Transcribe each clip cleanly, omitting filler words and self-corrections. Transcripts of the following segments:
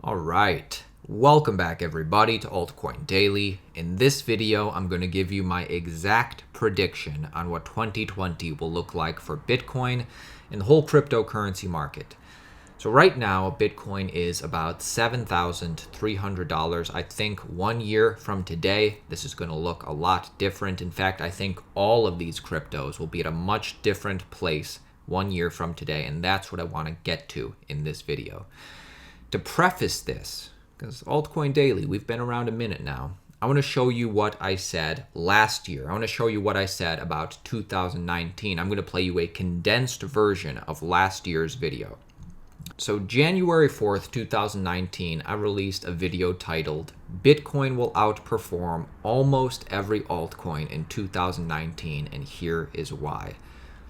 All right, welcome back everybody to Altcoin Daily. In this video, I'm going to give you my exact prediction on what 2020 will look like for Bitcoin and the whole cryptocurrency market. So right now, Bitcoin is about $7,300. I think 1 year from today, this is going to look a lot different. In fact, I think all of these cryptos will be at a much different place 1 year from today, and that's what I want to get to in this video. To preface this, because Altcoin Daily, we've been around a minute now, I want to show you what I said last year. I want to show you what I said about 2019. I'm going to play you a condensed version of last year's video. So January 4th, 2019, I released a video titled, Bitcoin will outperform almost every altcoin in 2019, and here is why.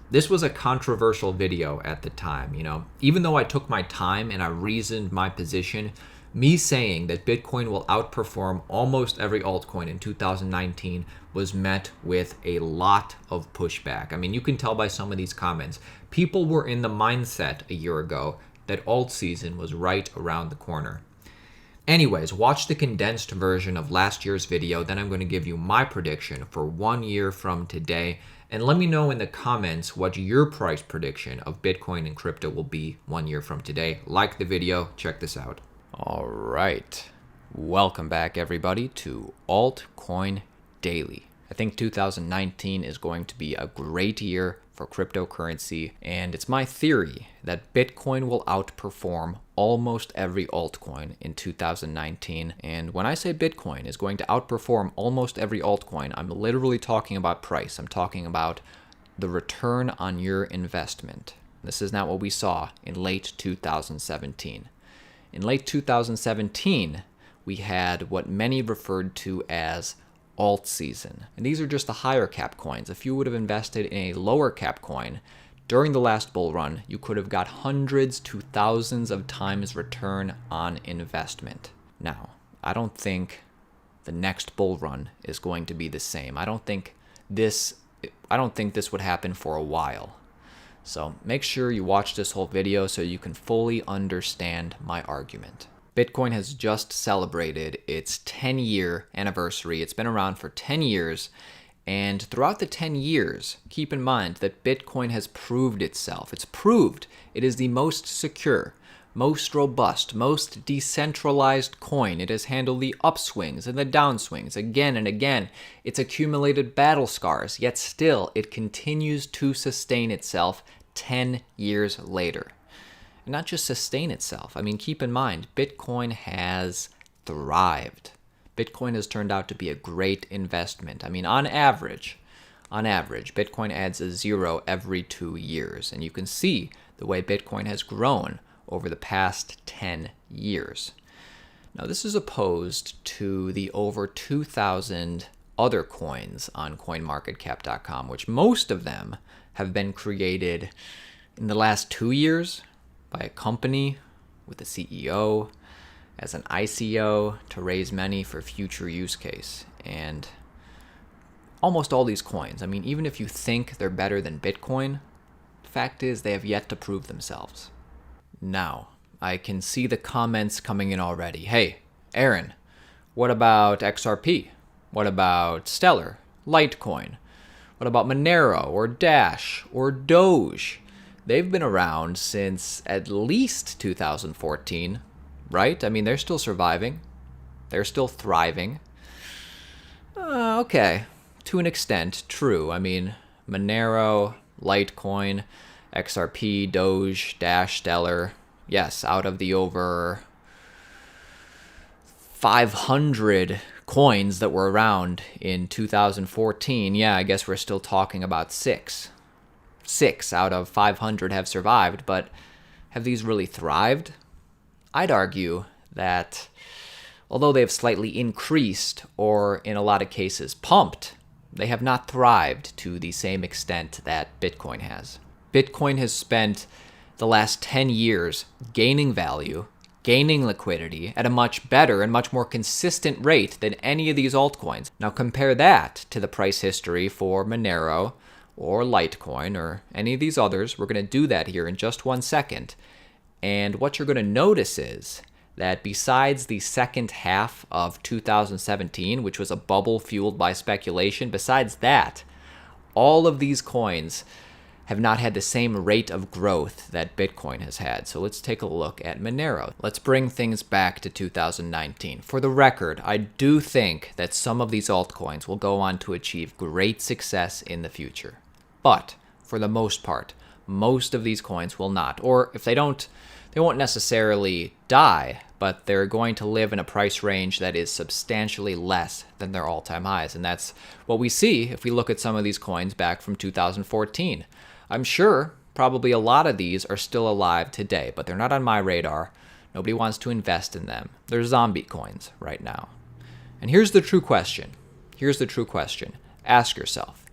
This was a controversial video at the time, even though I took my time and I reasoned my position, me saying that Bitcoin will outperform almost every altcoin in 2019 was met with a lot of pushback. I mean, you can tell by some of these comments. People were in the mindset a year ago that alt season was right around the corner. Anyways, watch the condensed version of last year's video, then I'm going to give you my prediction for 1 year from today. And let me know in the comments what your price prediction of Bitcoin and crypto will be 1 year from today. Like the video, check this out. All right, welcome back everybody to Altcoin Daily. I think 2019 is going to be a great year for cryptocurrency, and it's my theory that Bitcoin will outperform almost every altcoin in 2019. And when I say Bitcoin is going to outperform almost every altcoin, I'm literally talking about price. I'm talking about the return on your investment. This is not what we saw in late 2017. In late 2017, we had what many referred to as alt season. And these are just the higher cap coins. If you would have invested in a lower cap coin during the last bull run, you could have got hundreds to thousands of times return on investment. Now, I don't think the next bull run is going to be the same. I don't think this would happen for a while. So make sure you watch this whole video so you can fully understand my argument. Bitcoin has just celebrated its 10-year anniversary. It's been around for 10 years. And throughout the 10 years, keep in mind that Bitcoin has proved itself. It's proved it is the most secure, most robust, most decentralized coin. It has handled the upswings and the downswings again and again. It's accumulated battle scars, yet still it continues to sustain itself 10 years later. And not just sustain itself. I mean, keep in mind, Bitcoin has thrived. Bitcoin has turned out to be a great investment. I mean, on average, Bitcoin adds a zero every 2 years. And you can see the way Bitcoin has grown over the past 10 years. Now, this is opposed to the over 2,000 other coins on coinmarketcap.com, which most of them have been created in the last 2 years by a company with a CEO as an ICO to raise money for future use case. And almost all these coins, I mean, even if you think they're better than Bitcoin, the fact is they have yet to prove themselves. Now, I can see the comments coming in already. Hey, Aaron, what about XRP? What about Stellar, Litecoin? What about Monero or Dash or Doge? They've been around since at least 2014, right? I mean, they're still surviving. They're still thriving. Okay, to an extent, true. I mean, Monero, Litecoin, XRP, Doge, Dash, Stellar. Yes, out of the over 500 coins that were around in 2014, yeah, I guess we're still talking about 6. 6 out of 500 have survived, but have these really thrived? I'd argue that although they have slightly increased or in a lot of cases pumped, they have not thrived to the same extent that Bitcoin has. Bitcoin has spent the last 10 years gaining value, gaining liquidity at a much better and much more consistent rate than any of these altcoins. Now compare that to the price history for Monero or Litecoin or any of these others. We're going to do that here in just 1 second. And what you're going to notice is that besides the second half of 2017, which was a bubble fueled by speculation, besides that, all of these coins have not had the same rate of growth that Bitcoin has had. So let's take a look at Monero. Let's bring things back to 2019. For the record, I do think that some of these altcoins will go on to achieve great success in the future. But for the most part, most of these coins will not. Or if they don't, they won't necessarily die, but they're going to live in a price range that is substantially less than their all-time highs. And that's what we see if we look at some of these coins back from 2014. I'm sure probably a lot of these are still alive today, but they're not on my radar. Nobody wants to invest in them. They're zombie coins right now. And here's the true question. Ask yourself,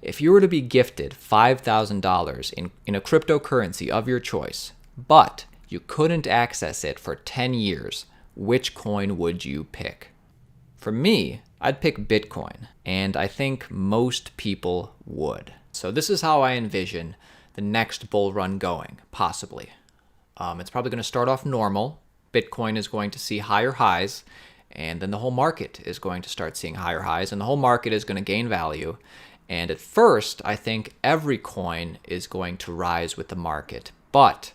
if you were to be gifted $5,000 in a cryptocurrency of your choice, but you couldn't access it for 10 years, which coin would you pick? For me, I'd pick Bitcoin, and I think most people would. So this is how I envision the next bull run going, possibly. It's probably going to start off normal. Bitcoin is going to see higher highs, and then the whole market is going to start seeing higher highs, and the whole market is going to gain value. And at first, I think every coin is going to rise with the market. But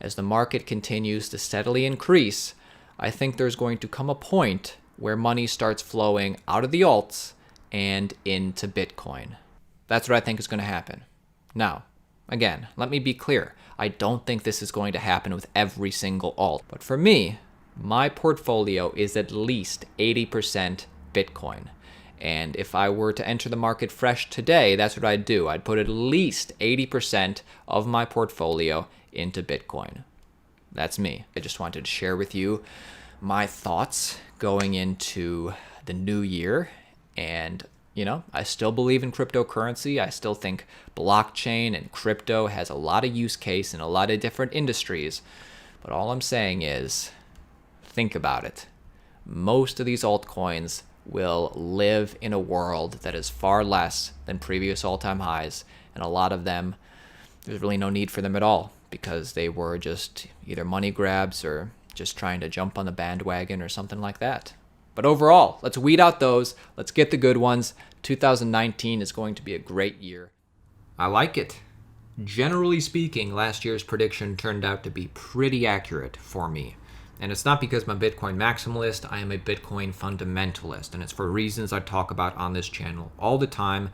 as the market continues to steadily increase, I think there's going to come a point where money starts flowing out of the alts and into Bitcoin. That's what I think is going to happen. Now, again, let me be clear. I don't think this is going to happen with every single alt. But for me, my portfolio is at least 80% Bitcoin. And if I were to enter the market fresh today, that's what I'd do. I'd put at least 80% of my portfolio into Bitcoin. That's me. I just wanted to share with you my thoughts going into the new year. And, I still believe in cryptocurrency. I still think blockchain and crypto has a lot of use case in a lot of different industries. But all I'm saying is, think about it. Most of these altcoins will live in a world that is far less than previous all-time highs, and a lot of them, there's really no need for them at all because they were just either money grabs or just trying to jump on the bandwagon or something like that. But overall, let's weed out those. Let's get the good ones. 2019 is going to be a great year. I like it. Generally speaking, last year's prediction turned out to be pretty accurate for me. And it's not because I'm a Bitcoin maximalist, I am a Bitcoin fundamentalist. And it's for reasons I talk about on this channel all the time.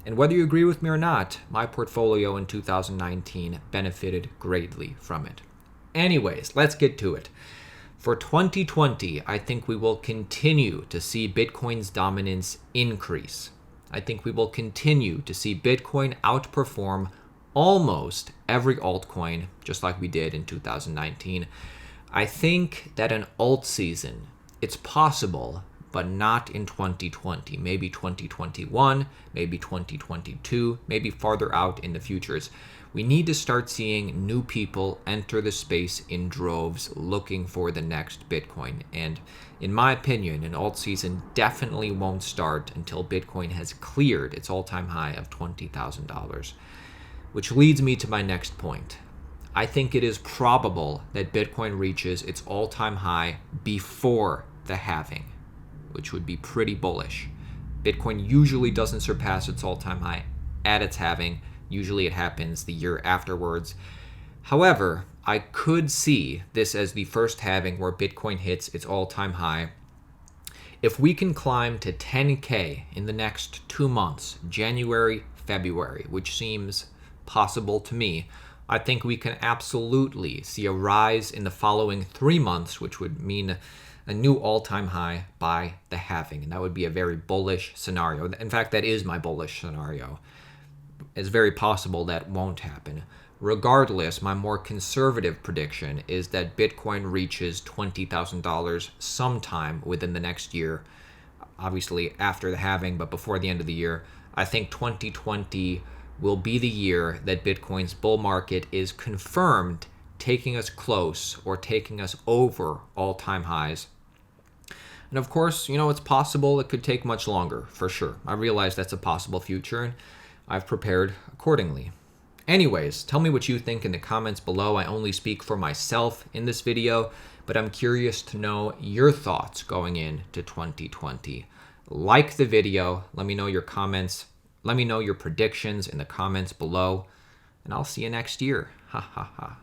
And whether you agree with me or not, my portfolio in 2019 benefited greatly from it. Anyways, let's get to it. For 2020, I think we will continue to see Bitcoin's dominance increase. I think we will continue to see Bitcoin outperform almost every altcoin, just like we did in 2019. I think that an alt season, it's possible, but not in 2020. Maybe 2021, maybe 2022, maybe farther out in the futures. We need to start seeing new people enter the space in droves looking for the next Bitcoin. And in my opinion, an alt season definitely won't start until Bitcoin has cleared its all-time high of $20,000. Which leads me to my next point. I think it is probable that Bitcoin reaches its all-time high before the halving, which would be pretty bullish. Bitcoin usually doesn't surpass its all-time high at its halving. Usually it happens the year afterwards. However, I could see this as the first halving where Bitcoin hits its all-time high. If we can climb to 10K in the next 2 months, January, February, which seems possible to me, I think we can absolutely see a rise in the following 3 months, which would mean a new all-time high by the halving. And that would be a very bullish scenario. In fact, that is my bullish scenario. It's very possible that won't happen. Regardless, my more conservative prediction is that Bitcoin reaches $20,000 sometime within the next year. Obviously after the halving, but before the end of the year. I think 2020 will be the year that Bitcoin's bull market is confirmed, taking us close or taking us over all-time highs. And of course, it's possible it could take much longer, for sure. I realize that's a possible future, and I've prepared accordingly. Anyways, tell me what you think in the comments below. I only speak for myself in this video, but I'm curious to know your thoughts going into 2020. Like the video, let me know your comments, let me know your predictions in the comments below, and I'll see you next year. Ha ha ha.